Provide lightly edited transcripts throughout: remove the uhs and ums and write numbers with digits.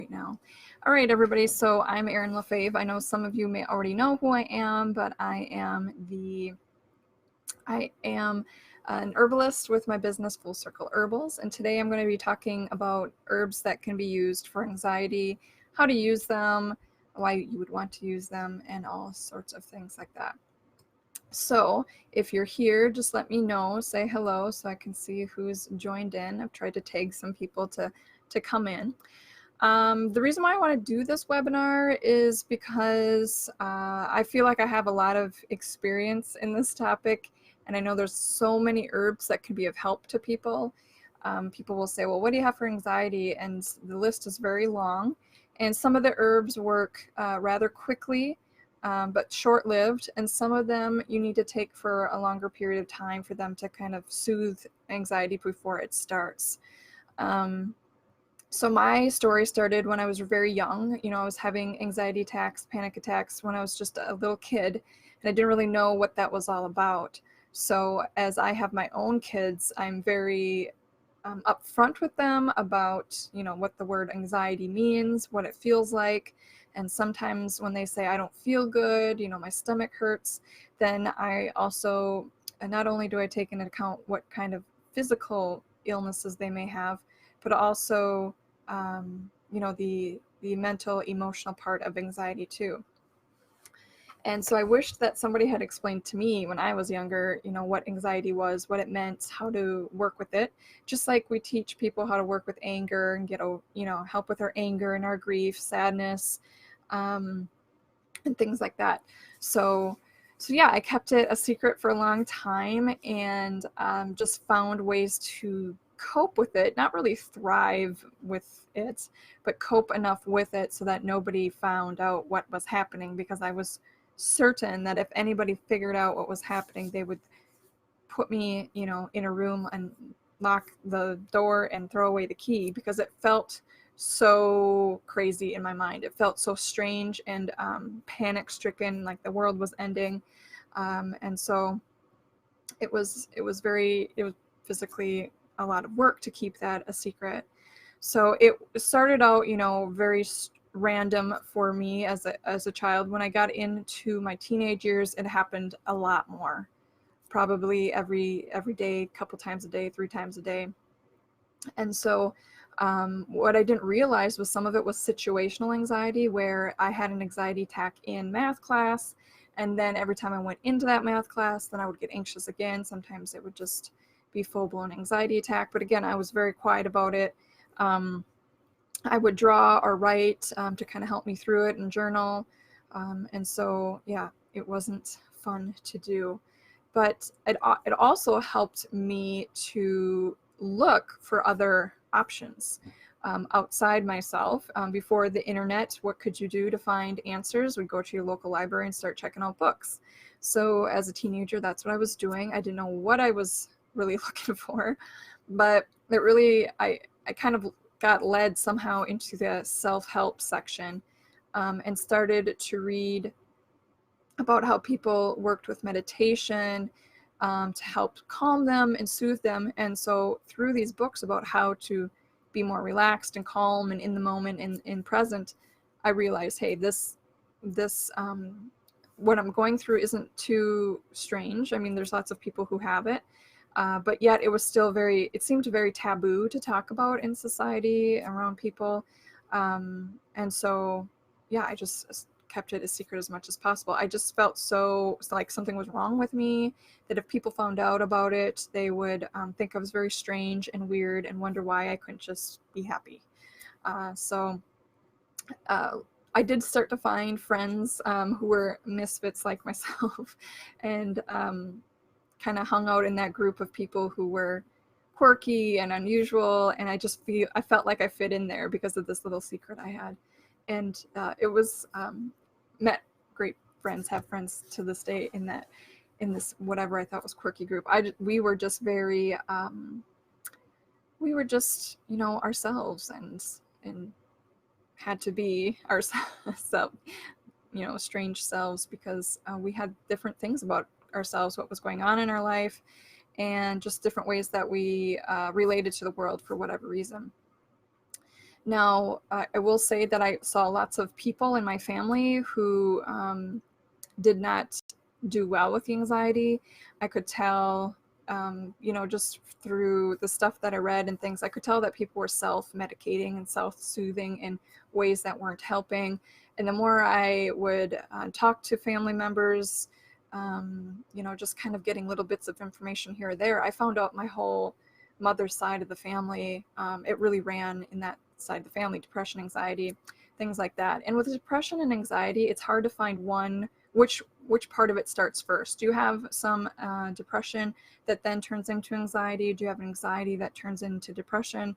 now. All right, everybody. So I'm Erin LaFaive. I know some of you may already know who I am, but I am an herbalist with my business Full Circle Herbals, and today I'm going to be talking about herbs that can be used for anxiety, how to use them, why you would want to use them, and all sorts of things like that. So if you're here, just let me know, say hello so I can see who's joined in. I've tried to tag some people to come in. The reason why I want to do this webinar is because I feel like I have a lot of experience in this topic, and I know there's so many herbs that can be of help to people. People will say, well, what do you have for anxiety? And the list is very long, and some of the herbs work rather quickly, but short-lived, and some of them you need to take for a longer period of time for them to kind of soothe anxiety before it starts. So my story started when I was very young. You know, I was having anxiety attacks, panic attacks when I was just a little kid, and I didn't really know what that was all about. So as I have my own kids, I'm very upfront with them about, you know, what the word anxiety means, what it feels like. And sometimes when they say, I don't feel good, you know, my stomach hurts, then I also, not only do I take into account what kind of physical illnesses they may have, but also you know, the mental, emotional part of anxiety too. And so I wished that somebody had explained to me when I was younger, you know, what anxiety was, what it meant, how to work with it. Just like we teach people how to work with anger and get, you know, help with our anger and our grief, sadness, and things like that. So yeah, I kept it a secret for a long time, and just found ways to cope with it, not really thrive with it, but cope enough with it so that nobody found out what was happening, because I was certain that if anybody figured out what was happening, they would put me, you know, in a room and lock the door and throw away the key, because it felt so crazy in my mind. It felt so strange and panic stricken, like the world was ending. And so it was physically a lot of work to keep that a secret. So it started out, you know, very random for me as a child. When I got into my teenage years, it happened a lot more, probably every day, couple times a day, 3 times a day. And so what I didn't realize was some of it was situational anxiety, where I had an anxiety attack in math class, and then every time I went into that math class, then I would get anxious again. Sometimes it would just be full-blown anxiety attack, but again, I was very quiet about it. I would draw or write to kind of help me through it, and journal. And so, yeah, it wasn't fun to do. But it also helped me to look for other options outside myself. Before the internet, what could you do to find answers? We'd go to your local library and start checking out books. So as a teenager, that's what I was doing. I didn't know what I was really looking for, but it really, I kind of got led somehow into the self-help section, and started to read about how people worked with meditation to help calm them and soothe them. And so through these books about how to be more relaxed and calm and in the moment and in present, I realized, hey, this what I'm going through isn't too strange. I mean, there's lots of people who have it, but yet it was still it seemed very taboo to talk about in society around people. And so, yeah, I just kept it a secret as much as possible. I just felt so like something was wrong with me, that if people found out about it, they would think I was very strange and weird and wonder why I couldn't just be happy. So I did start to find friends who were misfits like myself, and kind of hung out in that group of people who were quirky and unusual, and I felt like I fit in there because of this little secret I had. And it was met great friends, have friends to this day in this whatever I thought was quirky group. We were just very we were just, you know, ourselves, and had to be ourselves, you know, strange selves, because we had different things about ourselves, what was going on in our life, and just different ways that we related to the world for whatever reason. Now, I will say that I saw lots of people in my family who did not do well with the anxiety. I could tell, just through the stuff that I read and things, I could tell that people were self-medicating and self-soothing in ways that weren't helping. And the more I would talk to family members, just kind of getting little bits of information here or there, I found out my whole mother's side of the family, it really ran in that side of the family, depression, anxiety, things like that. And with depression and anxiety, it's hard to find one which part of it starts first. Do you have some depression that then turns into anxiety? Do you have anxiety that turns into depression?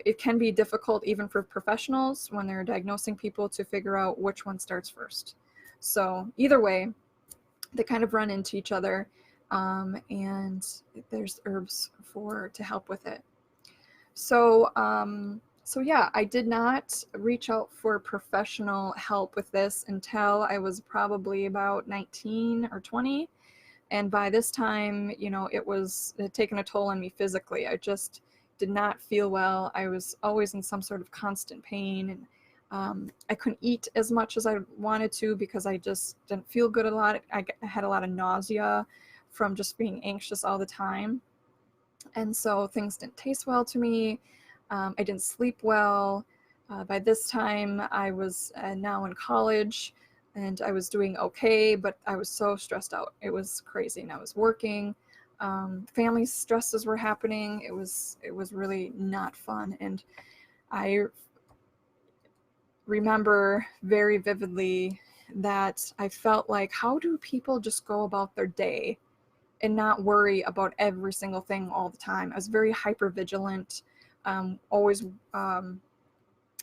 It can be difficult even for professionals when they're diagnosing people to figure out which one starts first. So either way, they kind of run into each other, and there's herbs to help with it. So yeah, I did not reach out for professional help with this until I was probably about 19 or 20. And by this time, it had taken a toll on me physically. I just did not feel well. I was always in some sort of constant pain, and I couldn't eat as much as I wanted to because I just didn't feel good a lot. I had a lot of nausea from just being anxious all the time. And so things didn't taste well to me. I didn't sleep well. By this time, I was now in college, and I was doing okay, but I was so stressed out. It was crazy, and I was working. Family stresses were happening. It was really not fun. And I remember very vividly that I felt like, how do people just go about their day and not worry about every single thing all the time? I was very hyper vigilant, always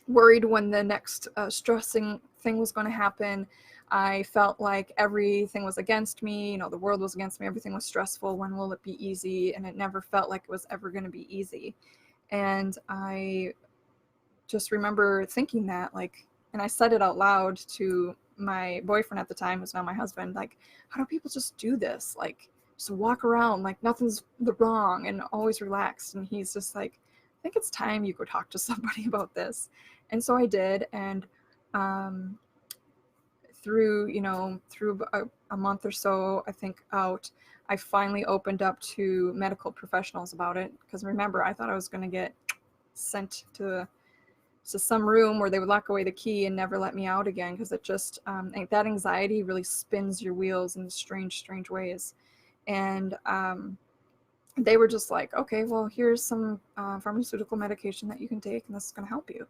worried when the next stressing thing was going to happen. I felt like everything was against me, the world was against me, everything was stressful. When will it be easy? And it never felt like it was ever going to be easy. And I just remember thinking that, and I said it out loud to my boyfriend at the time, who's now my husband, how do people just do this? Just walk around like nothing's wrong and always relaxed. And he's just like, I think it's time you go talk to somebody about this. And so I did. And through a month or so, I think, out, I finally opened up to medical professionals about it. Because remember, I thought I was going to get sent to some room where they would lock away the key and never let me out again, because it just that anxiety really spins your wheels in strange ways. And they were just like, okay, well, here's some pharmaceutical medication that you can take, and this is going to help you.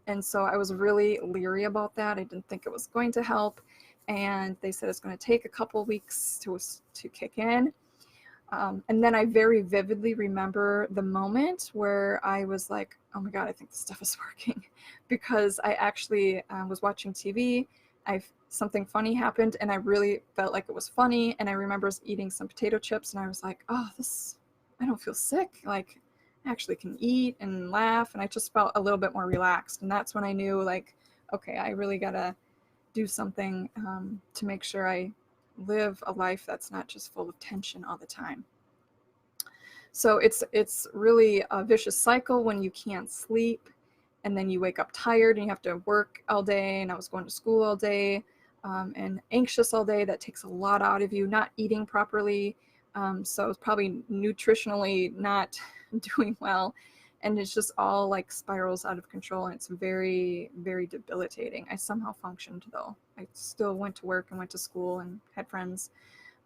And so I was really leery about that. I didn't think it was going to help. And they said it's going to take a couple of weeks to kick in. And then I very vividly remember the moment where I was like, oh my God, I think this stuff is working. Because I actually was watching TV. Something funny happened, and I really felt like it was funny. And I remember eating some potato chips, and I was like, oh, I don't feel sick. I actually can eat and laugh. And I just felt a little bit more relaxed. And that's when I knew, okay, I really got to do something to make sure I live a life that's not just full of tension all the time. So it's really a vicious cycle when you can't sleep, and then you wake up tired and you have to work all day. And I was going to school all day, and anxious all day. That takes a lot out of you. Not eating properly, so it's probably nutritionally not doing well, and it's just all spirals out of control, and it's very, very debilitating. I somehow functioned, though. I still went to work and went to school and had friends,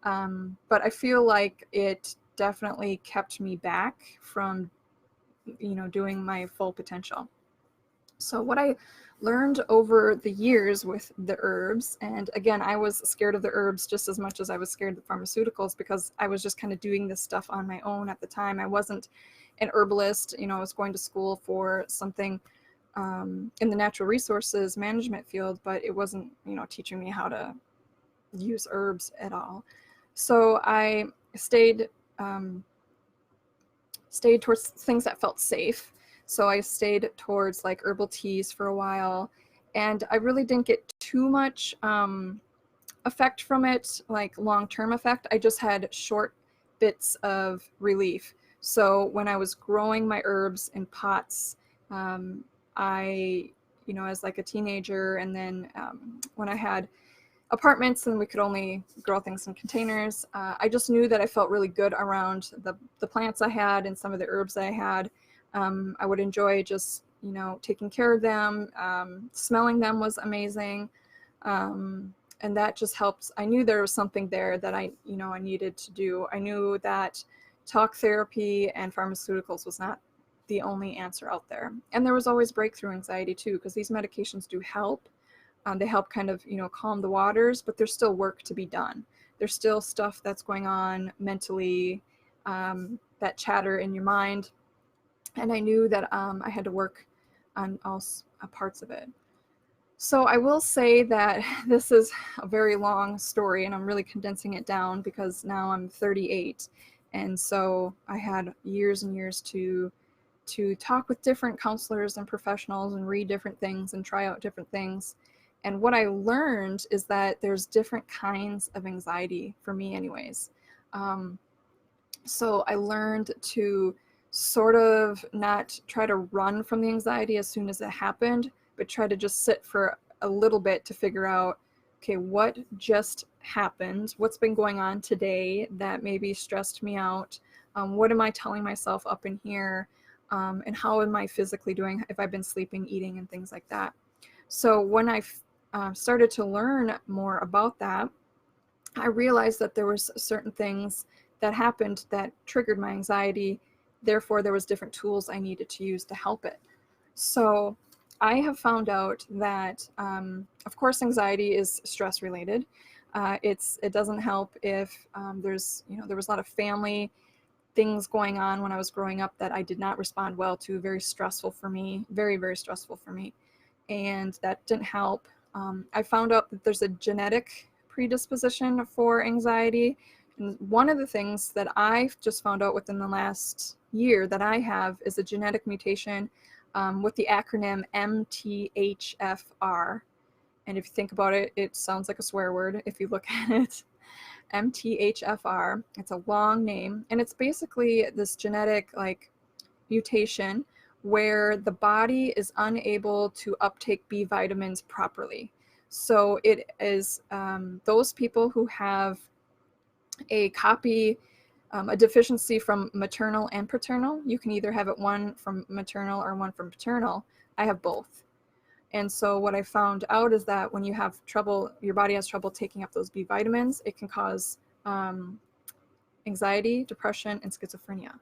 but I feel like it definitely kept me back from doing my full potential. So what I learned over the years with the herbs, and again, I was scared of the herbs just as much as I was scared of the pharmaceuticals, because I was just kind of doing this stuff on my own at the time. I wasn't an herbalist. I was going to school for something in the natural resources management field, but it wasn't, teaching me how to use herbs at all. So I stayed towards things that felt safe. So I stayed towards herbal teas for a while, and I really didn't get too much effect from it, long-term effect. I just had short bits of relief. So when I was growing my herbs in pots, I, as like a teenager, and then when I had apartments and we could only grow things in containers, I just knew that I felt really good around the plants I had and some of the herbs I had. I would enjoy just, taking care of them. Smelling them was amazing. And that just helps. I knew there was something there that I needed to do. I knew that talk therapy and pharmaceuticals was not the only answer out there. And there was always breakthrough anxiety too, because these medications do help. They help kind of, calm the waters, but there's still work to be done. There's still stuff that's going on mentally, that chatter in your mind. And I knew that I had to work on all parts of it. So I will say that this is a very long story, and I'm really condensing it down because now I'm 38. And so I had years and years to talk with different counselors and professionals and read different things and try out different things. And what I learned is that there's different kinds of anxiety for me anyways. So I learned to sort of not try to run from the anxiety as soon as it happened, but try to just sit for a little bit to figure out, okay, what just happened? What's been going on today that maybe stressed me out? What am I telling myself up in here? And how am I physically doing if I've been sleeping, eating, and things like that? So when I started to learn more about that, I realized that there was certain things that happened that triggered my anxiety. Therefore, there was different tools I needed to use to help it. So I have found out that, of course, anxiety is stress related. It doesn't help if there was a lot of family things going on when I was growing up that I did not respond well to. Very stressful for me, very, very stressful for me. And that didn't help. I found out that there's a genetic predisposition for anxiety. And one of the things that I've just found out within the last year that I have is a genetic mutation with the acronym MTHFR. And if you think about it, it sounds like a swear word if you look at it. MTHFR. It's a long name, and it's basically this genetic mutation where the body is unable to uptake B vitamins properly. So it is those people who have a copy, a deficiency from maternal and paternal. You can either have it one from maternal or one from paternal. I have both. And so what I found out is that when you have trouble, your body has trouble taking up those B vitamins, it can cause anxiety, depression, and schizophrenia.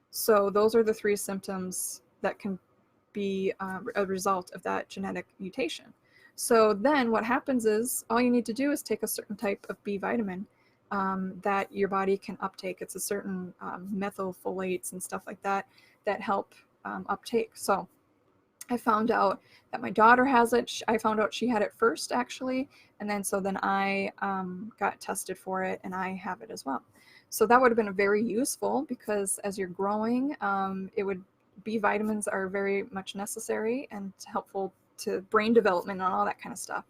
So those are the three symptoms that can be a result of that genetic mutation. So then what happens is all you need to do is take a certain type of B vitamin that your body can uptake. It's a certain methylfolates and stuff like that that help uptake. So I found out that my daughter has it. I found out she had it first, actually. And then I got tested for it, and I have it as well. So that would have been very useful because as you're growing, B vitamins are very much necessary and helpful to brain development and all that kind of stuff.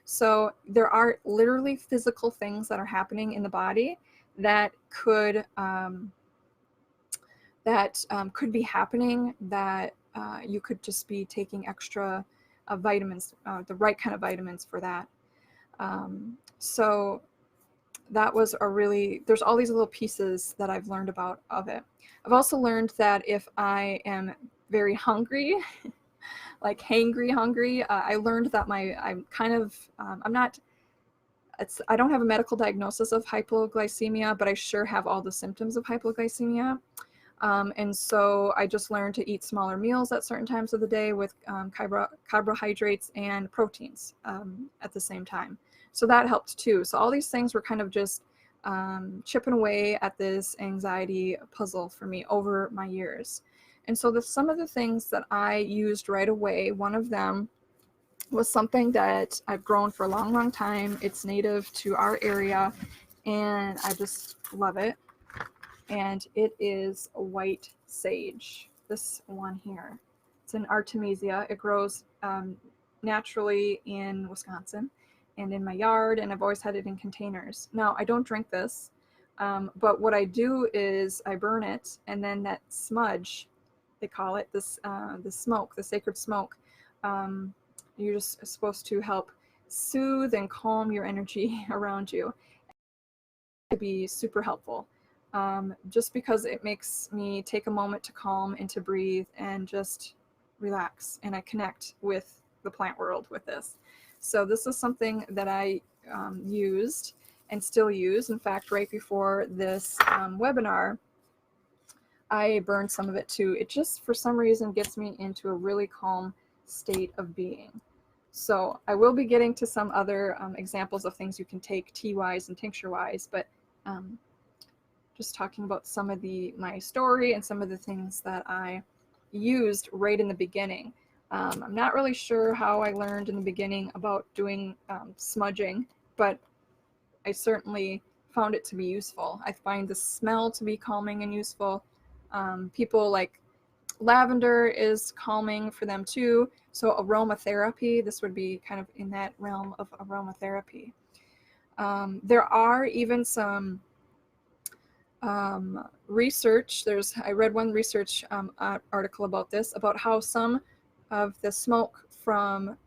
So there are literally physical things that are happening in the body that could be happening that you could just be taking extra vitamins, the right kind of vitamins for that. So that was there's all these little pieces that I've learned about of it. I've also learned that if I am very hungry, like hangry, I learned that I don't have a medical diagnosis of hypoglycemia, but I sure have all the symptoms of hypoglycemia. And so I just learned to eat smaller meals at certain times of the day with carbohydrates and proteins at the same time. So that helped too. So all these things were kind of just chipping away at this anxiety puzzle for me over my years. And so some of the things that I used right away, one of them was something that I've grown for a long, long time. It's native to our area, and I just love it. And it is a white sage, this one here. It's an Artemisia. It grows naturally in Wisconsin and in my yard, and I've always had it in containers. Now, I don't drink this, But what I do is I burn it, and then that smudge, they call it this, the smoke, the sacred smoke, um, you're just supposed to help soothe and calm your energy around you. To be super helpful, just because it makes me take a moment to calm and to breathe and just relax, and I connect with the plant world with this. So this is something that I used and still use. In fact, right before this webinar, I burned some of it too. It just, for some reason, gets me into a really calm state of being. So I will be getting to some other examples of things you can take tea-wise and tincture-wise, but um, just talking about some of my story and some of the things that I used right in the beginning. I'm not really sure how I learned in the beginning about doing smudging, but I certainly found it to be useful. I find the smell to be calming and useful. People like lavender is calming for them too. So aromatherapy, this would be kind of in that realm of aromatherapy. There are even some research. I read one research article about this, about how some of the smoke from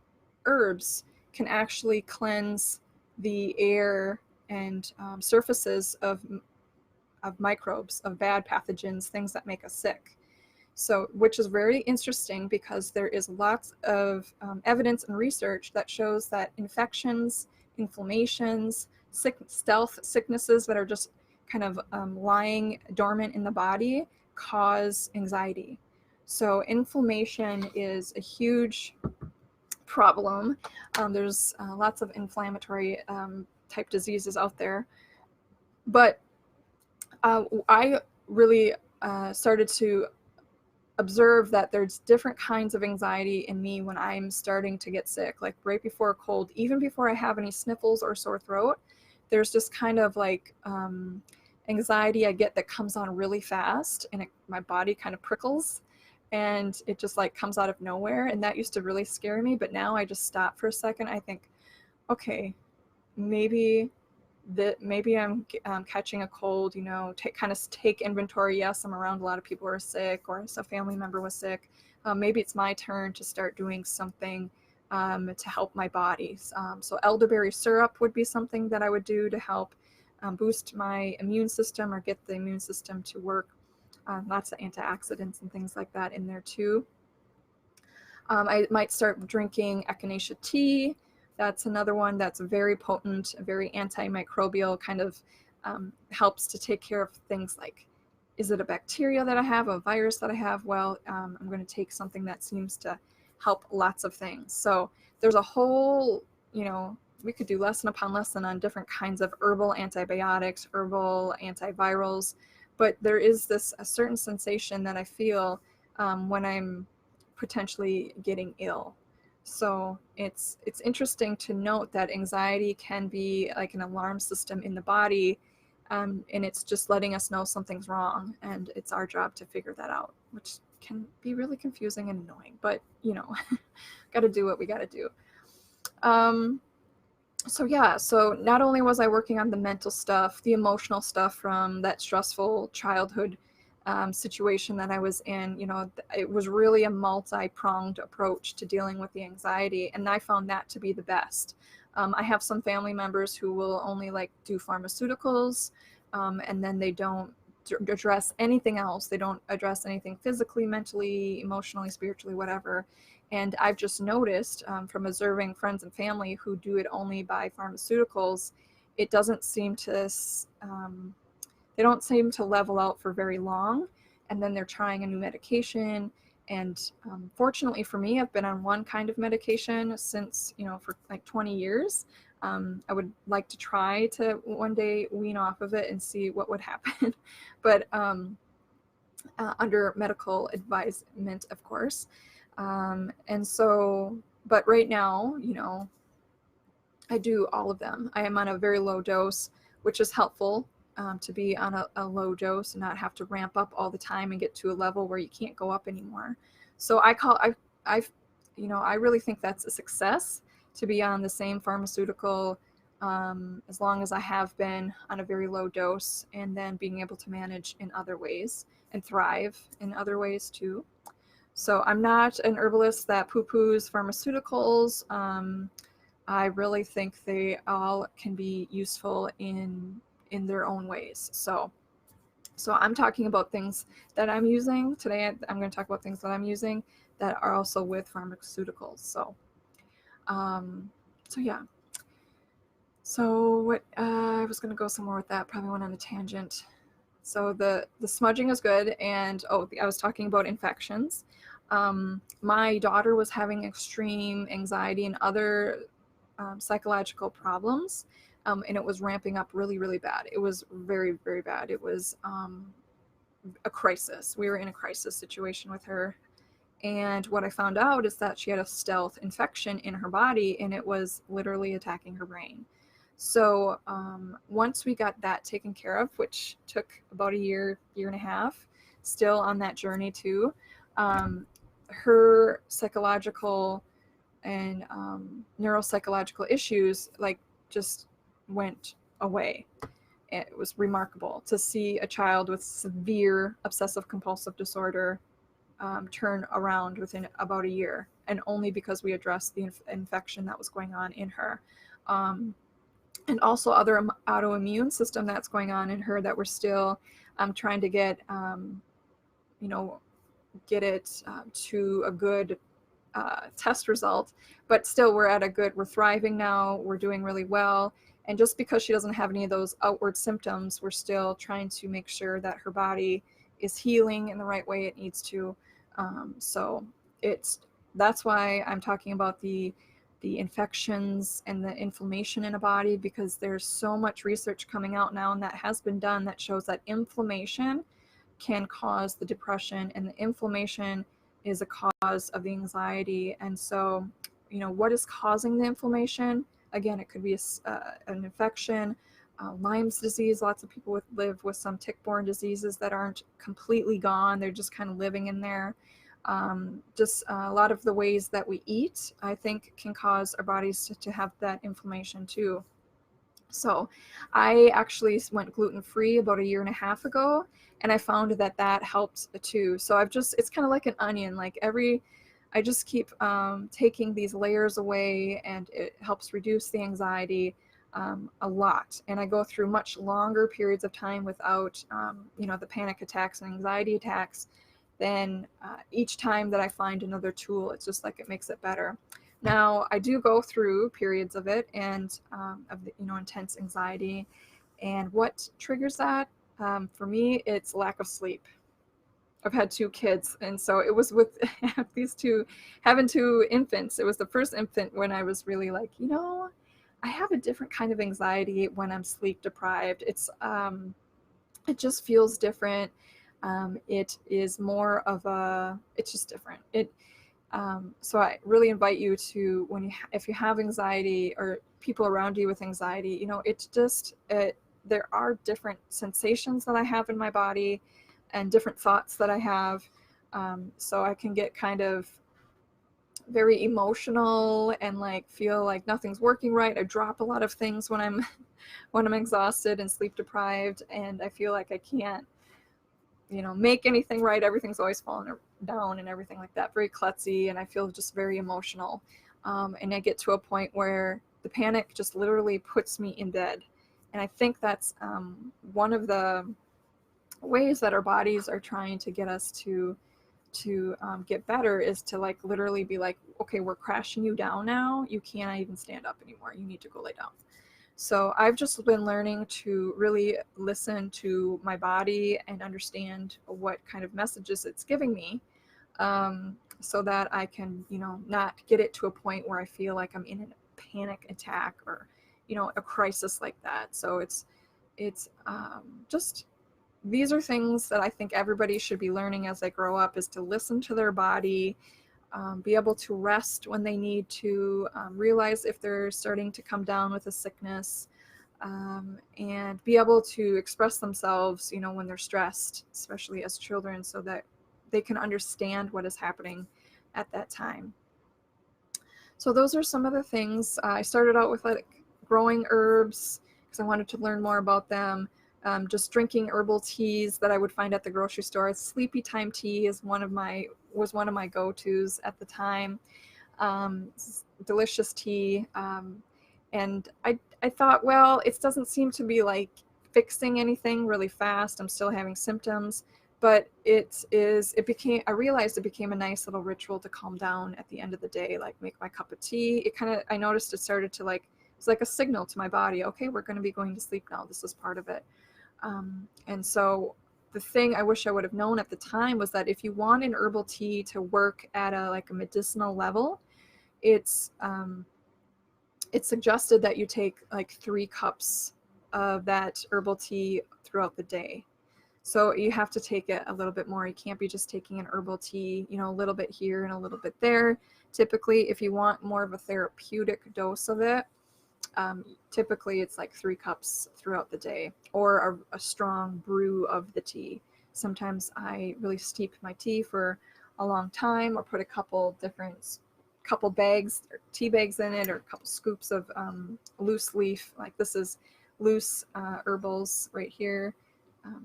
herbs can actually cleanse the air and surfaces of microbes, of bad pathogens, things that make us sick. So, which is very interesting because there is lots of evidence and research that shows that infections, inflammations, stealth sicknesses that are just kind of lying dormant in the body cause anxiety. So inflammation is a huge problem. There's lots of inflammatory type diseases out there. But I really started to observe that there's different kinds of anxiety in me when I'm starting to get sick, like right before a cold, even before I have any sniffles or sore throat. There's just kind of like anxiety I get that comes on really fast, and my body kind of prickles, and it just like comes out of nowhere. And that used to really scare me, but now I just stop for a second. I think, okay, maybe maybe I'm catching a cold, kind of take inventory. Yes, I'm around a lot of people who are sick, or a family member was sick. Maybe it's my turn to start doing something to help my body. So elderberry syrup would be something that I would do to help boost my immune system, or get the immune system to work. Lots of antioxidants and things like that in there too. I might start drinking echinacea tea. That's another one that's very potent, very antimicrobial, kind of helps to take care of things like, is it a bacteria that I have, a virus that I have? Well, I'm going to take something that seems to help lots of things. So there's a whole, we could do lesson upon lesson on different kinds of herbal antibiotics, herbal antivirals, but there is a certain sensation that I feel when I'm potentially getting ill. So it's interesting to note that anxiety can be like an alarm system in the body, and it's just letting us know something's wrong, and it's our job to figure that out, which can be really confusing and annoying, but got to do what we got to do. So not only was I working on the mental stuff, the emotional stuff from that stressful childhood situation that I was in, it was really a multi-pronged approach to dealing with the anxiety, and I found that to be the best. I have some family members who will only do pharmaceuticals, and then they don't address anything else. They don't address anything physically, mentally, emotionally, spiritually, whatever. And I've just noticed from observing friends and family who do it only by pharmaceuticals, it doesn't seem to they don't seem to level out for very long, and then they're trying a new medication. And fortunately for me, I've been on one kind of medication since, for like 20 years. I would like to try to one day wean off of it and see what would happen, but under medical advisement, of course. But right now, I do all of them. I am on a very low dose, which is helpful to be on a low dose and not have to ramp up all the time and get to a level where you can't go up anymore. So I really think that's a success, to be on the same pharmaceutical as long as I have been on a very low dose, and then being able to manage in other ways and thrive in other ways too. So I'm not an herbalist that poo-poos pharmaceuticals. I really think they all can be useful in their own ways. So I'm talking about things that I'm using today. I'm going to talk about things that I'm using that are also with pharmaceuticals. So yeah. So what I was going to go somewhere with that. Probably went on a tangent. So the smudging is good, and I was talking about infections. My daughter was having extreme anxiety and other psychological problems, and it was ramping up really, really bad. It was very, very bad. It was a crisis. We were in a crisis situation with her. And what I found out is that she had a stealth infection in her body, and it was literally attacking her brain. So once we got that taken care of, which took about a year and a half, still on that journey too, her psychological and neuropsychological issues like just went away. It was remarkable to see a child with severe obsessive compulsive disorder turn around within about a year, and only because we addressed the infection that was going on in her. And also other autoimmune system that's going on in her that we're still trying to get, get it to a good test result, but still we're thriving now, we're doing really well. And just because she doesn't have any of those outward symptoms, we're still trying to make sure that her body is healing in the right way it needs to. So that's why I'm talking about the infections and the inflammation in a body, because there's so much research coming out now, and that has been done, that shows that inflammation can cause the depression, and the inflammation is a cause of the anxiety. And so, what is causing the inflammation? Again, it could be an infection, Lyme's disease. Lots of people live with some tick-borne diseases that aren't completely gone. They're just kind of living in there. Just a lot of the ways that we eat, I think, can cause our bodies to have that inflammation too. So I actually went gluten-free about a year and a half ago, and I found that helped too. So it's kind of like an onion. I just keep taking these layers away, and it helps reduce the anxiety a lot. And I go through much longer periods of time without, the panic attacks and anxiety attacks. Then each time that I find another tool, it's just like it makes it better. Now, I do go through periods of it and of the, intense anxiety. And what triggers that? For me, it's lack of sleep. I've had 2 kids, and so it was with having 2 infants. It was the first infant when I was really like, I have a different kind of anxiety when I'm sleep deprived. It just feels different. It is more of it's just different. So I really invite you to, if you have anxiety or people around you with anxiety, there are different sensations that I have in my body and different thoughts that I have. So I can get kind of very emotional and feel like nothing's working right. I drop a lot of things when I'm exhausted and sleep deprived, and I feel like I can't make anything right. Everything's always falling down and everything like that. Very klutzy, and I feel just very emotional. And I get to a point where the panic just literally puts me in bed. And I think that's one of the ways that our bodies are trying to get us to get better, is to literally be like, okay, we're crashing you down now. You can't even stand up anymore. You need to go lay down. So I've just been learning to really listen to my body and understand what kind of messages it's giving me, so that I can, not get it to a point where I feel like I'm in a panic attack or, a crisis like that. So it's just, these are things that I think everybody should be learning as they grow up, is to listen to their body, be able to rest when they need to, realize if they're starting to come down with a sickness, and be able to express themselves, when they're stressed, especially as children, so that they can understand what is happening at that time. So those are some of the things. I started out with growing herbs because I wanted to learn more about them. Just drinking herbal teas that I would find at the grocery store. Sleepy time tea was one of my go-tos at the time. Delicious tea. And I thought, well, it doesn't seem to be like fixing anything really fast. I'm still having symptoms, but I realized it became a nice little ritual to calm down at the end of the day, like make my cup of tea. I noticed it started to it's like a signal to my body. Okay, we're going to be going to sleep now. This is part of it. And so the thing I wish I would have known at the time was that if you want an herbal tea to work at a medicinal level, it's suggested that you take like 3 cups of that herbal tea throughout the day. So you have to take it a little bit more. You can't be just taking an herbal tea, a little bit here and a little bit there. Typically, if you want more of a therapeutic dose of it, typically it's like 3 cups throughout the day, or a strong brew of the tea. Sometimes I really steep my tea for a long time, or put a couple bags or tea bags in it, or a couple scoops of loose leaf. Like this is loose herbals right here.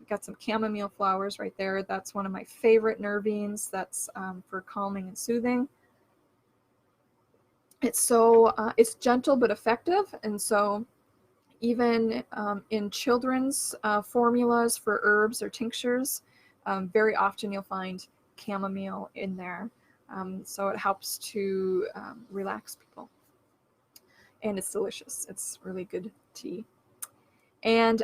Got some chamomile flowers right there. That's one of my favorite nervines. That's for calming and soothing. It's gentle but effective, and so even in children's formulas for herbs or tinctures, very often you'll find chamomile in there. So it helps to relax people, and it's delicious. It's really good tea. And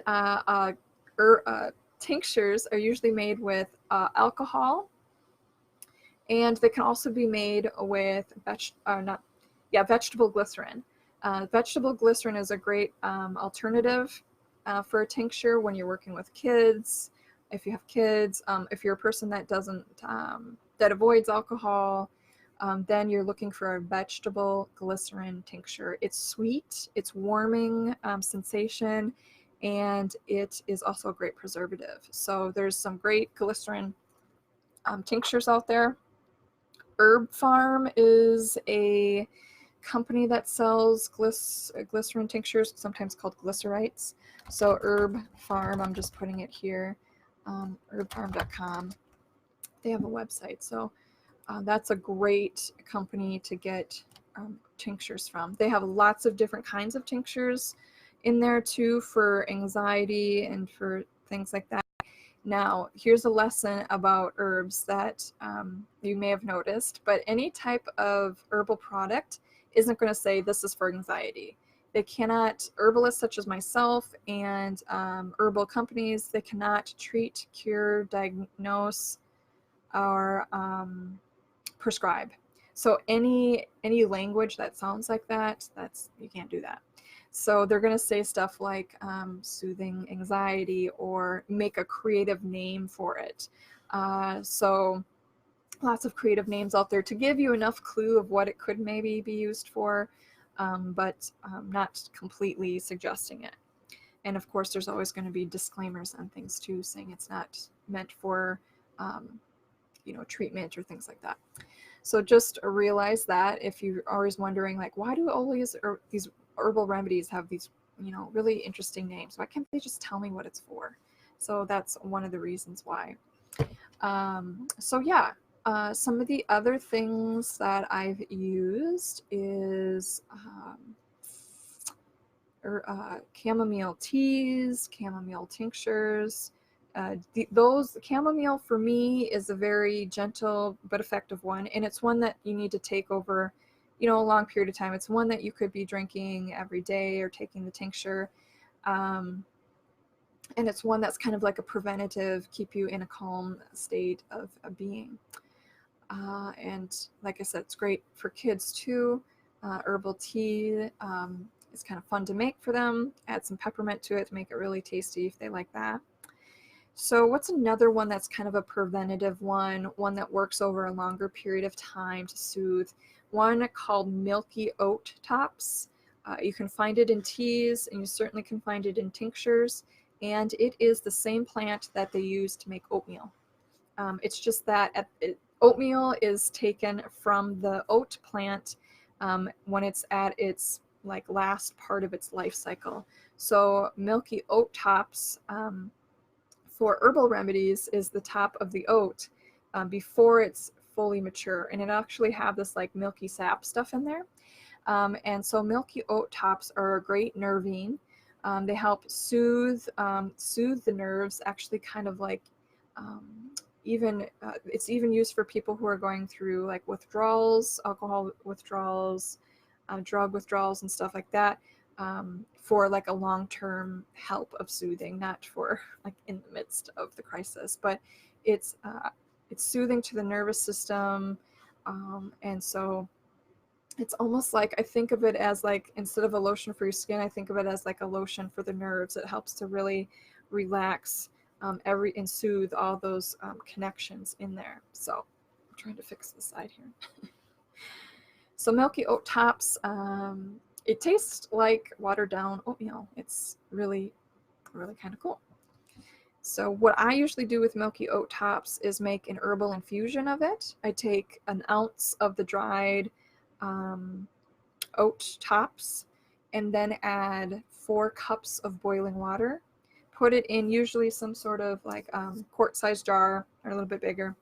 tinctures are usually made with alcohol, and they can also be made with vegetable glycerin. Vegetable glycerin is a great alternative for a tincture when you're working with kids. If you have kids, if you're a person that that avoids alcohol, then you're looking for a vegetable glycerin tincture. It's sweet, it's warming sensation, and it is also a great preservative. So there's some great glycerin tinctures out there. Herb Farm is a company that sells glycerin tinctures, sometimes called glycerites. So Herb Farm, I'm just putting it here, herbfarm.com. They have a website, so that's a great company to get tinctures from. They have lots of different kinds of tinctures in there too, for anxiety and for things like that. Now, here's a lesson about herbs that you may have noticed, but any type of herbal product isn't going to say this is for anxiety. They cannot, herbalists such as myself and herbal companies, they cannot treat, cure, diagnose, or prescribe. So any language that sounds like that, you can't do that. So they're going to say stuff like soothing anxiety, or make a creative name for it. So lots of creative names out there to give you enough clue of what it could maybe be used for, but not completely suggesting it. And of course, there's always going to be disclaimers on things too, saying it's not meant for treatment or things like that. So just realize that if you're always wondering, like, why do all these herbal remedies have these really interesting names? Why can't they just tell me what it's for? So that's one of the reasons why. So yeah, some of the other things that I've used is chamomile teas, chamomile tinctures. Those chamomile for me is a very gentle but effective one, and it's one that you need to take over a long period of time. It's one that you could be drinking every day or taking the tincture, and it's one that's kind of like a preventative, keep you in a calm state of being. And like I said, it's great for kids too. Herbal tea is kind of fun to make for them. Add some peppermint to it to make it really tasty if they like that. So what's another one that's kind of a preventative one that works over a longer period of time to soothe? One called milky oat tops. You can find it in teas, and you certainly can find it in tinctures, and it is the same plant that they use to make oatmeal. It's just that oatmeal is taken from the oat plant when it's at its like last part of its life cycle. So milky oat tops, for herbal remedies, is the top of the oat before it's fully mature, and it actually have this like milky sap stuff in there. And so milky oat tops are a great nervine. They help soothe the nerves, actually kind of like um, even it's even used for people who are going through like withdrawals, alcohol withdrawals, drug withdrawals and stuff like that, for like a long-term help of soothing, not for like in the midst of the crisis, but it's soothing to the nervous system. And so it's almost like, I think of it as like, instead of a lotion for your skin, I think of it as like a lotion for the nerves. It helps to really relax and soothe all those connections in there. So I'm trying to fix the side here. So milky oat tops, it tastes like watered down oatmeal. It's really, really kind of cool. So what I usually do with milky oat tops is make an herbal infusion of it. I take an ounce of the dried oat tops and then add 4 cups of boiling water. Put it in usually some sort of like quart-sized jar or a little bit bigger.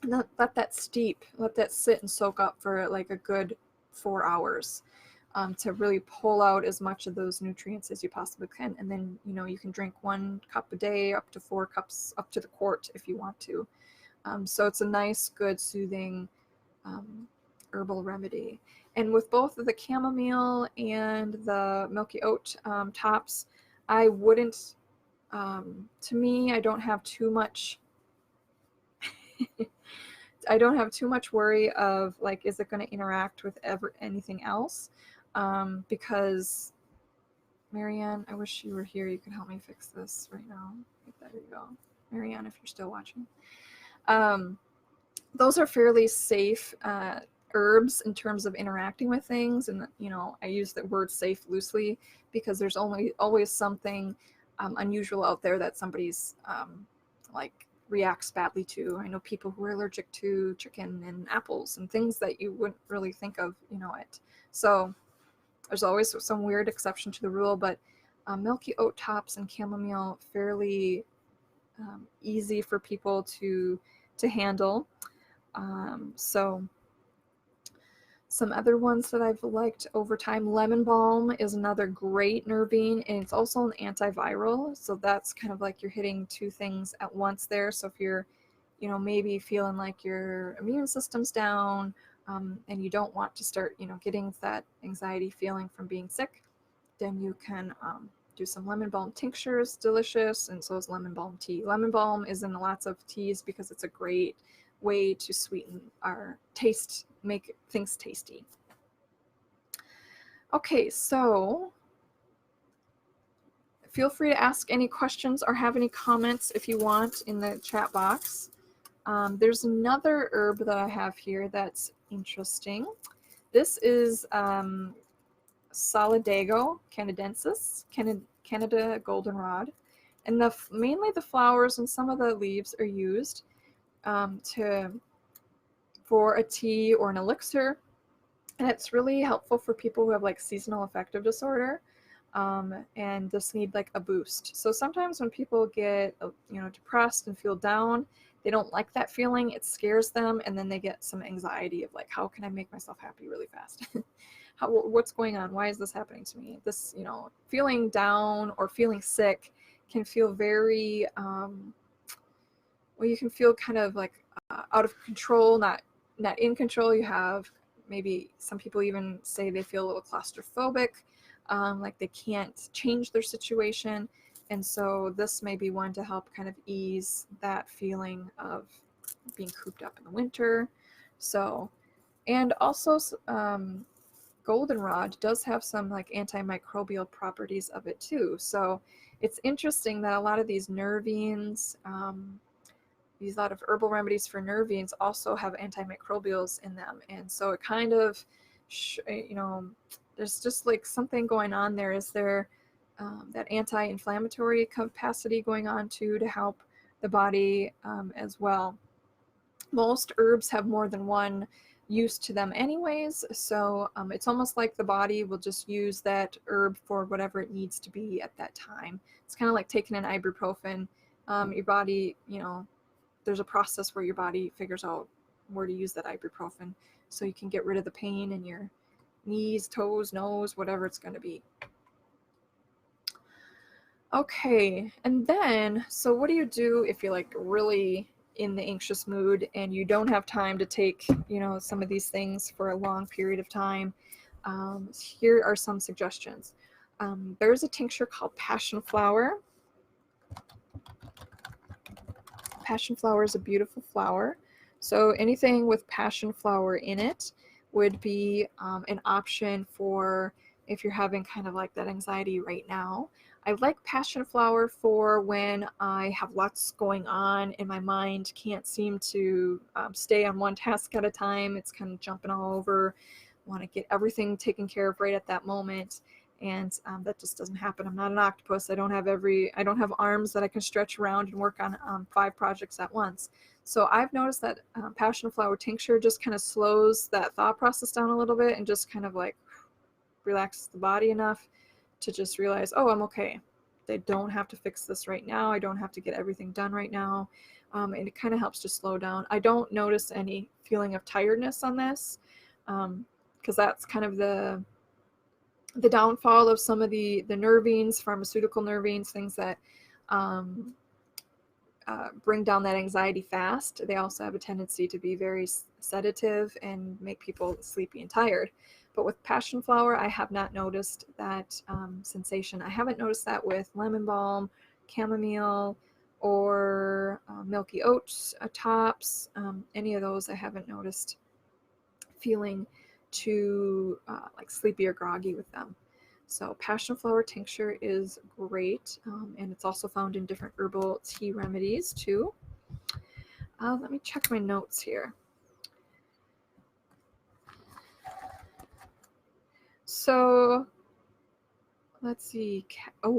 And then let that steep, let that sit and soak up for like a good 4 hours. To really pull out as much of those nutrients as you possibly can. And then, you can drink 1 cup a day, up to 4 cups, up to the quart if you want to. So it's a nice, good, soothing herbal remedy. And with both of the chamomile and the milky oat tops, I wouldn't, to me, I don't have too much worry of like, is it going to interact with anything else? Because Marianne, I wish you were here. You could help me fix this right now. There you go. Marianne, if you're still watching. Those are fairly safe herbs in terms of interacting with things. And, I use the word safe loosely because there's always something unusual out there that somebody's like reacts badly to. I know people who are allergic to chicken and apples and things that you wouldn't really think of, it. So there's always some weird exception to the rule, but milky oat tops and chamomile, fairly easy for people to handle. So some other ones that I've liked over time, lemon balm is another great nervine, and it's also an antiviral. So that's kind of like you're hitting 2 things at once there. So if you're, maybe feeling like your immune system's down, and you don't want to start, getting that anxiety feeling from being sick, then you can do some lemon balm tinctures, delicious, and so is lemon balm tea. Lemon balm is in lots of teas because it's a great way to sweeten our taste, make things tasty. Okay, so feel free to ask any questions or have any comments if you want in the chat box. There's another herb that I have here that's interesting. This is Solidago canadensis, Canada goldenrod, and mainly the flowers and some of the leaves are used for a tea or an elixir, and it's really helpful for people who have like seasonal affective disorder, and just need like a boost. So sometimes when people get depressed and feel down, they don't like that feeling, it scares them, and then they get some anxiety of like, how can I make myself happy really fast? What's going on? Why is this happening to me? This, feeling down or feeling sick can feel very, you can feel kind of like out of control, not in control. You have, maybe some people even say they feel a little claustrophobic, like they can't change their situation. And so this may be one to help kind of ease that feeling of being cooped up in the winter. So, and also goldenrod does have some like antimicrobial properties of it too. So it's interesting that a lot of these nervines, these lot of herbal remedies for nervines also have antimicrobials in them. And so it kind of, there's just like something going on there. Is there that anti-inflammatory capacity going on too to help the body as well? Most herbs have more than one used to them anyways. So it's almost like the body will just use that herb for whatever it needs to be at that time. It's kind of like taking an ibuprofen. Your body, there's a process where your body figures out where to use that ibuprofen so you can get rid of the pain in your knees, toes, nose, whatever it's going to be. Okay, and then, so what do you do if you're like really in the anxious mood and you don't have time to take, some of these things for a long period of time? Here are some suggestions. There's a tincture called passion flower. Passion flower is a beautiful flower. So anything with passion flower in it would be an option for if you're having kind of like that anxiety right now. I like passion flower for when I have lots going on and my mind can't seem to stay on one task at a time. It's kind of jumping all over. Want to get everything taken care of right at that moment. And that just doesn't happen. I'm not an octopus. I don't have arms that I can stretch around and work on 5 projects at once. So I've noticed that passion flower tincture just kind of slows that thought process down a little bit and just kind of like relaxes the body enough to just realize, oh, I'm okay. I don't have to fix this right now. I don't have to get everything done right now. And it kind of helps to slow down. I don't notice any feeling of tiredness on this because that's kind of the downfall of some of the nervines, pharmaceutical nervines, things that bring down that anxiety fast. They also have a tendency to be very sedative and make people sleepy and tired. But with passion flower, I have not noticed that sensation. I haven't noticed that with lemon balm, chamomile, or milky oats tops. Any of those I haven't noticed feeling too like sleepy or groggy with them. So passion flower tincture is great, and it's also found in different herbal tea remedies too. Let me check my notes here. So let's see.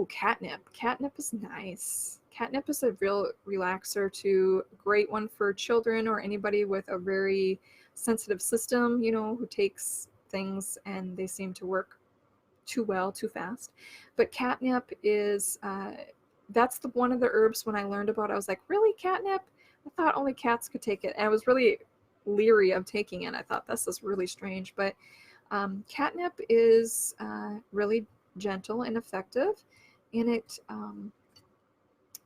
Catnip. Catnip is nice. Catnip is a real relaxer too. Great one for children or anybody with a very sensitive system, who takes things and they seem to work too well, too fast. But catnip is, that's one of the herbs when I learned about it, I was like, really, catnip? I thought only cats could take it. And I was really leery of taking it. I thought, this is really strange. But catnip is really gentle and effective. And it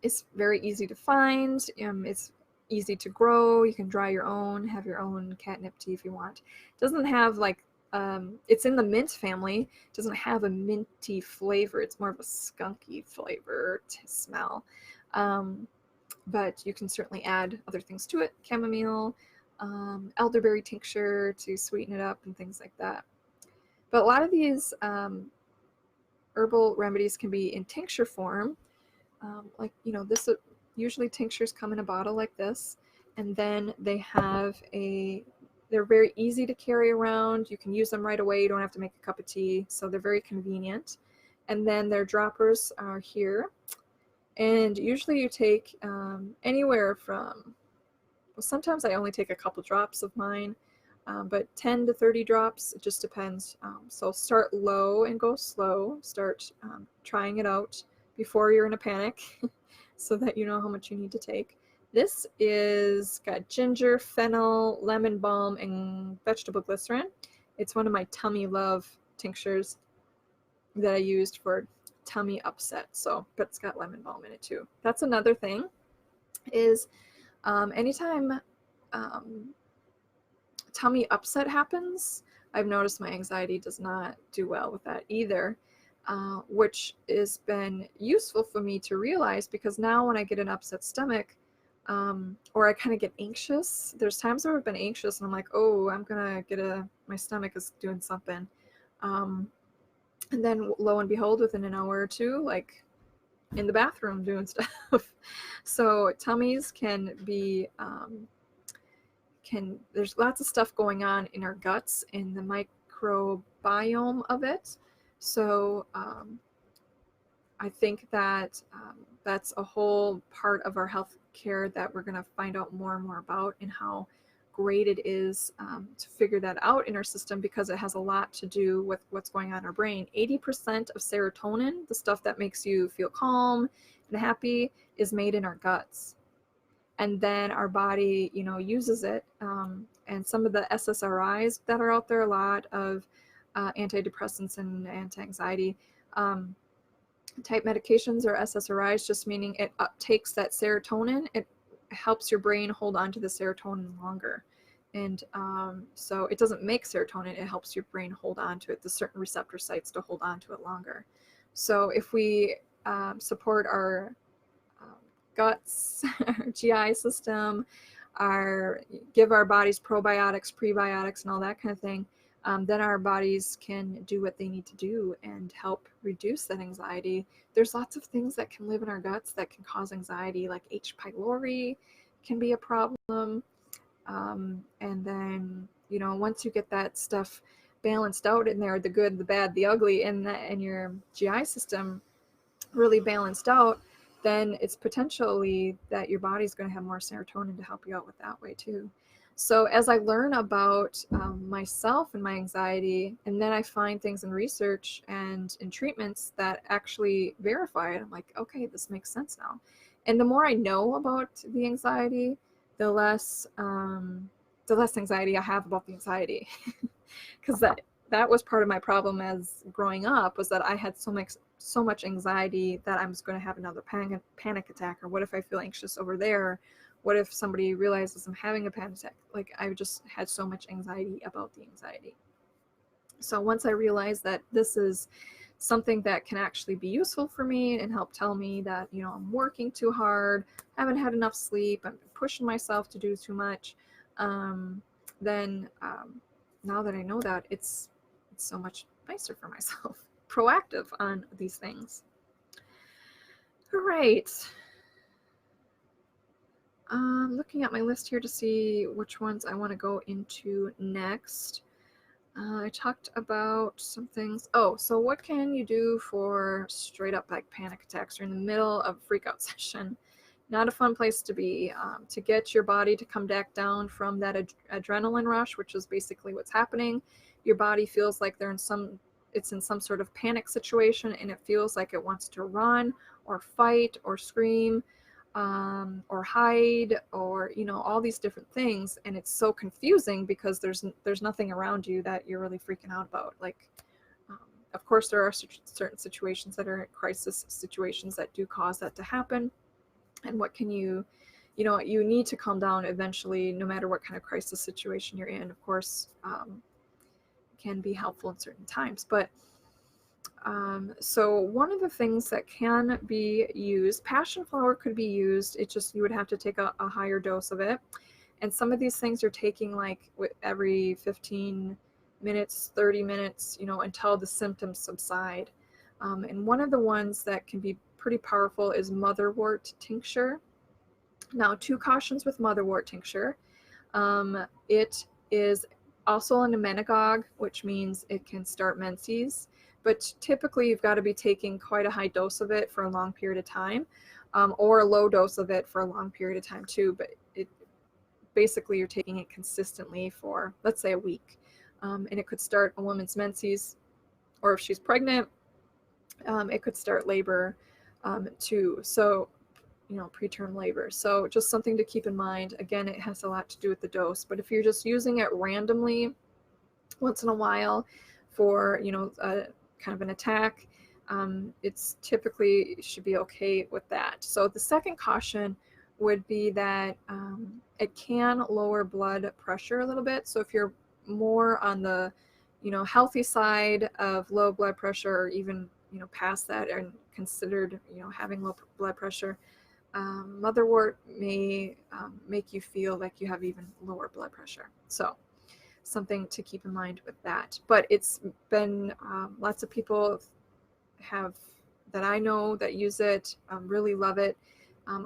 is very easy to find. It's easy to grow. You can dry your own, have your own catnip tea if you want. It doesn't have like it's in the mint family. It doesn't have a minty flavor. It's more of a skunky flavor to smell. But you can certainly add other things to it. Chamomile, elderberry tincture to sweeten it up and things like that. But a lot of these herbal remedies can be in tincture form. This usually tinctures come in a bottle like this. And then they're very easy to carry around. You can use them right away. You don't have to make a cup of tea. So they're very convenient. And then their droppers are here. And usually you take anywhere from, well, sometimes I only take a couple drops of mine, but 10 to 30 drops, it just depends. So start low and go slow. Start trying it out before you're in a panic so that you know how much you need to take. This is got ginger, fennel, lemon balm, and vegetable glycerin. It's one of my tummy love tinctures that I used for tummy upset. But it's got lemon balm in it too. That's another thing is anytime tummy upset happens, I've noticed my anxiety does not do well with that either. Which has been useful for me to realize because now when I get an upset stomach, or I kind of get anxious. There's times where I've been anxious and I'm like, oh, I'm gonna my stomach is doing something. And then lo and behold, within an hour or two, like in the bathroom doing stuff. So tummies can be, there's lots of stuff going on in our guts in the microbiome of it. So I think that that's a whole part of our health care that we're going to find out more and more about and how great it is to figure that out in our system, because it has a lot to do with what's going on in our brain. 80% of serotonin, the stuff that makes you feel calm and happy, is made in our guts. And then our body, uses it. And some of the SSRIs that are out there, a lot of antidepressants and anti-anxiety type medications, or SSRIs, just meaning it uptakes that serotonin. It helps your brain hold on to the serotonin longer. And so it doesn't make serotonin, it helps your brain hold on to it, the certain receptor sites to hold on to it longer. So if we support our guts, our GI system, give our bodies probiotics, prebiotics, and all that kind of thing, then our bodies can do what they need to do and help reduce that anxiety. There's lots of things that can live in our guts that can cause anxiety, like H. pylori can be a problem. And then, once you get that stuff balanced out in there, the good, the bad, the ugly, in your GI system really balanced out, then it's potentially that your body's going to have more serotonin to help you out with that way too. So as I learn about myself and my anxiety, and then I find things in research and in treatments that actually verify it, I'm like, okay, this makes sense now. And the more I know about the anxiety, the less anxiety I have about the anxiety. Because that was part of my problem as growing up, was that I had so much anxiety that I was going to have another panic attack, or what if I feel anxious over there? What if somebody realizes I'm having a panic attack? Like, I just had so much anxiety about the anxiety. So once I realized that this is something that can actually be useful for me and help tell me that, I'm working too hard, haven't had enough sleep, I'm pushing myself to do too much, then now that I know that, it's so much nicer for myself. Proactive on these things. All right. Looking at my list here to see which ones I want to go into next. I talked about some things. Oh, so what can you do for straight up like panic attacks or in the middle of a freak out session? Not a fun place to be. To get your body to come back down from that adrenaline rush, which is basically what's happening. Your body feels like it's in some sort of panic situation, and it feels like it wants to run or fight or scream, or hide, or all these different things, and it's so confusing because there's nothing around you that you're really freaking out about. Like, of course there are certain situations that are crisis situations that do cause that to happen, and what can you need to calm down eventually, no matter what kind of crisis situation you're in. Of course, can be helpful in certain times, but so one of the things that can be used, passion flower could be used. It's just you would have to take a higher dose of it. And some of these things are taking like every 15 minutes, 30 minutes, until the symptoms subside. And one of the ones that can be pretty powerful is motherwort tincture. Now, 2 cautions with motherwort tincture. It is also an emmenagogue, which means it can start menses. But typically you've got to be taking quite a high dose of it for a long period of time, or a low dose of it for a long period of time too. But basically you're taking it consistently for, let's say, a week. And it could start a woman's menses, or if she's pregnant, it could start labor too. So, preterm labor. So just something to keep in mind. Again, it has a lot to do with the dose, but if you're just using it randomly once in a while for, kind of an attack, it's typically should be okay with that. So the second caution would be that it can lower blood pressure a little bit. So if you're more on the, healthy side of low blood pressure, or even, past that and considered, having low blood pressure, motherwort may make you feel like you have even lower blood pressure. So something to keep in mind with that. But it's been lots of people that I know that use it, really love it.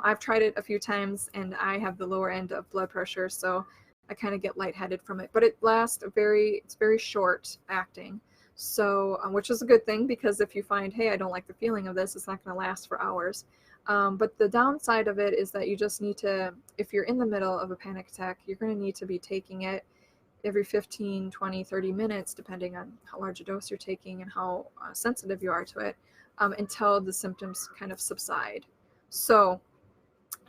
I've tried it a few times and I have the lower end of blood pressure, so I kind of get lightheaded from it. But it lasts it's very short acting. So, which is a good thing, because if you find, hey, I don't like the feeling of this, it's not going to last for hours. But the downside of it is that you just need to, if you're in the middle of a panic attack, you're going to need to be taking it every 15, 20, 30 minutes, depending on how large a dose you're taking and how sensitive you are to it, until the symptoms kind of subside. So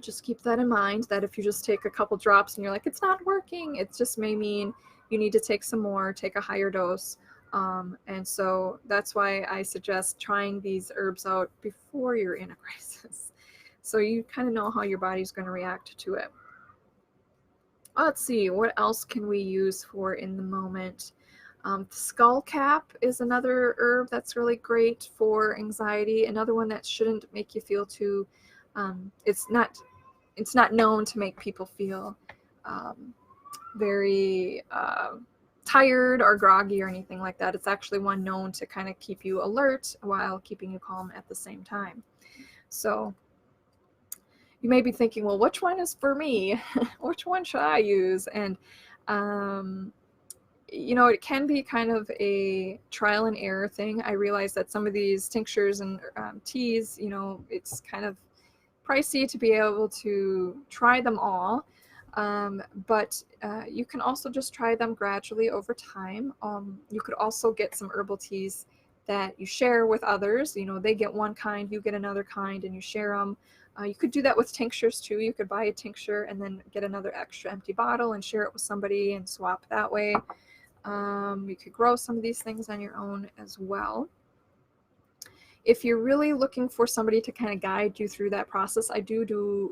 just keep that in mind, that if you just take a couple drops and you're like, it's not working, it just may mean you need to take some more, take a higher dose. And so that's why I suggest trying these herbs out before you're in a crisis, so you kind of know how your body's going to react to it. Let's see, what else can we use for in the moment? Skull cap is another herb that's really great for anxiety. Another one that shouldn't make you feel too, it's not known to make people feel very tired or groggy or anything like that. It's actually one known to kind of keep you alert while keeping you calm at the same time. So you may be thinking, well, which one is for me? Which one should I use? And it can be kind of a trial and error thing. I realize that some of these tinctures and teas, it's kind of pricey to be able to try them all. But you can also just try them gradually over time. You could also get some herbal teas that you share with others. They get one kind, you get another kind, and you share them. You could do that with tinctures too. You could buy a tincture and then get another extra empty bottle and share it with somebody and swap that way. You could grow some of these things on your own as well. If you're really looking for somebody to kind of guide you through that process, I do.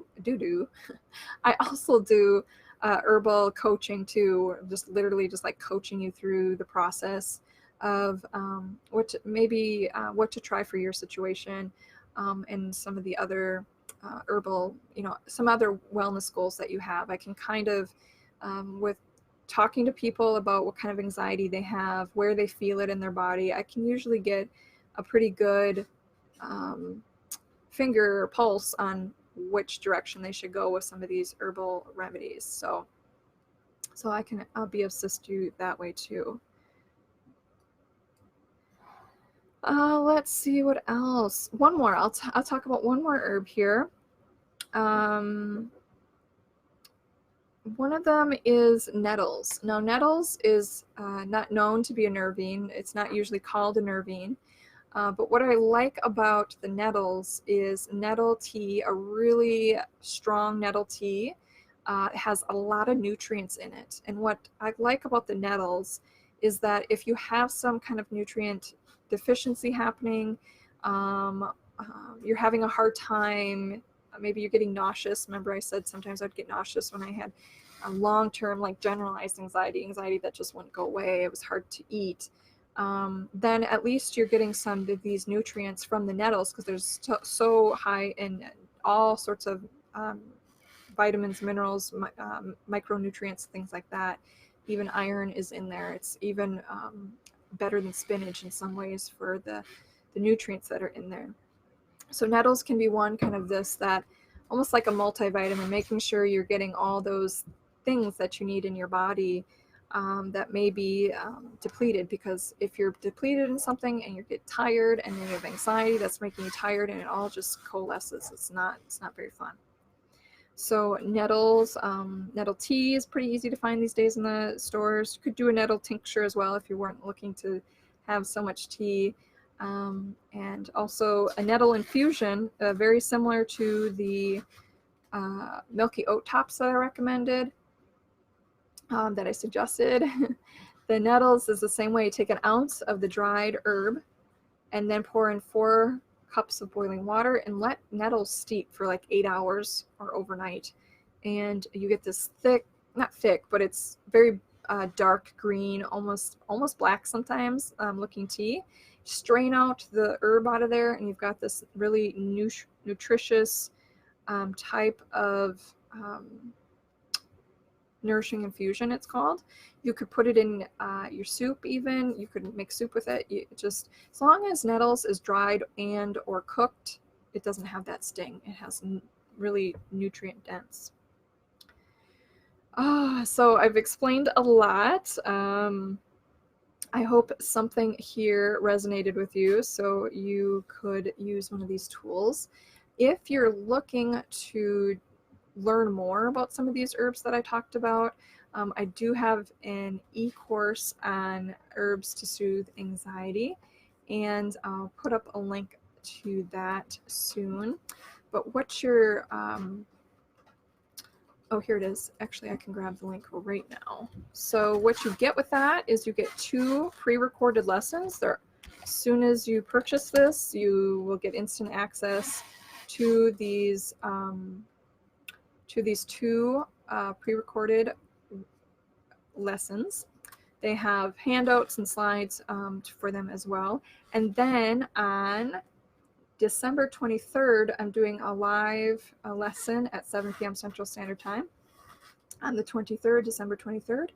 I also do herbal coaching too, just literally just like coaching you through the process of what to try for your situation, and some of the other herbal, some other wellness goals that you have. I can kind of, with talking to people about what kind of anxiety they have, where they feel it in their body, I can usually get a pretty good finger or pulse on which direction they should go with some of these herbal remedies. So I'll be assist you that way too. Let's see what else. One more. I'll talk about one more herb here. One of them is nettles. Now, nettles is not known to be a nervine. It's not usually called a nervine. But what I like about the nettles is nettle tea, a really strong nettle tea, has a lot of nutrients in it. And what I like about the nettles is that if you have some kind of nutrient deficiency happening, you're having a hard time, maybe you're getting nauseous. Remember I said sometimes I'd get nauseous when I had a long-term, like generalized anxiety that just wouldn't go away. It was hard to eat. Then at least you're getting some of these nutrients from the nettles, because there's so high in all sorts of vitamins, minerals, micronutrients, things like that. Even iron is in there. It's even better than spinach in some ways for the nutrients that are in there. So nettles can be one kind of that almost like a multivitamin, making sure you're getting all those things that you need in your body that may be depleted, because if you're depleted in something and you get tired and then you have anxiety that's making you tired and it all just coalesces, it's not very fun. So nettles, nettle tea is pretty easy to find these days in the stores. You could do a nettle tincture as well if you weren't looking to have so much tea. And also a nettle infusion, very similar to the milky oat tops that I recommended, that I suggested. The nettles is the same way. You take an ounce of the dried herb and then pour in 4 cups of boiling water and let nettles steep for like 8 hours or overnight. And you get this thick, not thick, but it's very dark green, almost black sometimes looking tea. Strain out the herb out of there and you've got this really nutritious type of nourishing infusion, it's called. You could put it in your soup even. You could make soup with it. Just as long as nettles is dried and or cooked, it doesn't have that sting. It has really nutrient dense. So I've explained a lot. I hope something here resonated with you so you could use one of these tools. If you're looking to learn more about some of these herbs that I talked about, I do have an e-course on herbs to soothe anxiety, and I'll put up a link to that soon. But what you're, oh, here it is. Actually, I can grab the link right now. So what you get with that is you get 2 pre-recorded lessons. As soon as you purchase this, you will get instant access to these 2 pre-recorded lessons. They have handouts and slides for them as well. And then on December 23rd, I'm doing a live lesson at 7 p.m. Central Standard Time on the 23rd, December 23rd.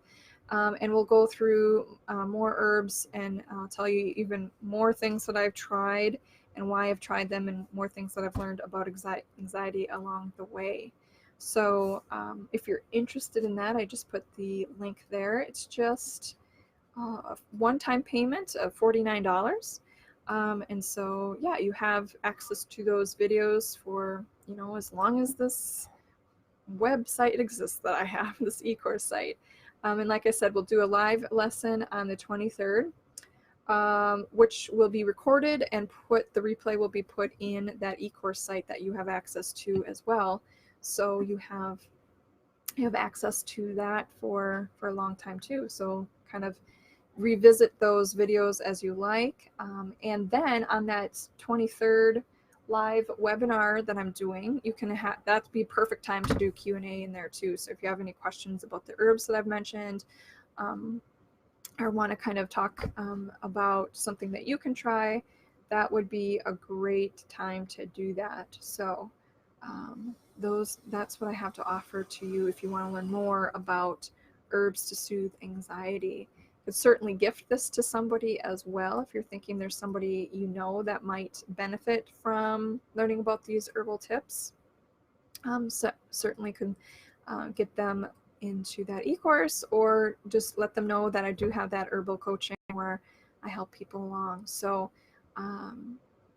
And we'll go through more herbs, and I'll tell you even more things that I've tried and why I've tried them, and more things that I've learned about anxiety along the way. So if you're interested in that, I just put the link there. It's just a one-time payment of $49. And so, yeah, you have access to those videos for, as long as this website exists that I have, this e-course site. And like I said, we'll do a live lesson on the 23rd, which will be recorded, and the replay will be put in that e-course site that you have access to as well. So you have access to that for a long time too. So kind of revisit those videos as you like. And then on that 23rd live webinar that I'm doing, you can that'd be perfect time to do Q&A in there too. So if you have any questions about the herbs that I've mentioned, or want to kind of talk about something that you can try, that would be a great time to do that. So that's what I have to offer to you if you want to learn more about herbs to soothe anxiety. Could certainly gift this to somebody as well if you're thinking there's somebody that might benefit from learning about these herbal tips. So certainly could get them into that e-course, or just let them know that I do have that herbal coaching where I help people along. So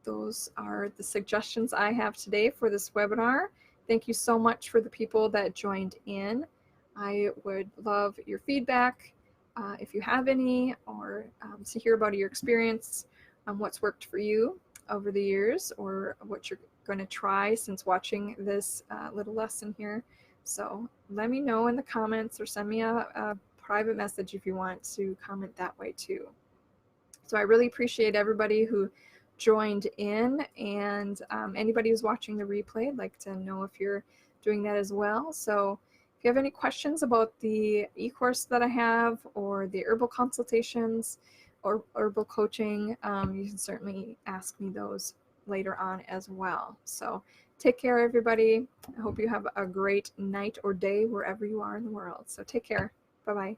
those are the suggestions I have today for this webinar. Thank you so much for the people that joined in. I would love your feedback if you have any, or to hear about your experience on what's worked for you over the years, or what you're going to try since watching this little lesson here. So let me know in the comments, or send me a private message if you want to comment that way too. So I really appreciate everybody who joined in, and anybody who's watching the replay, I'd like to know if you're doing that as well. So if you have any questions about the e-course that I have, or the herbal consultations, or herbal coaching, you can certainly ask me those later on as well. So take care, everybody. I hope you have a great night or day wherever you are in the world. So take care. Bye-bye.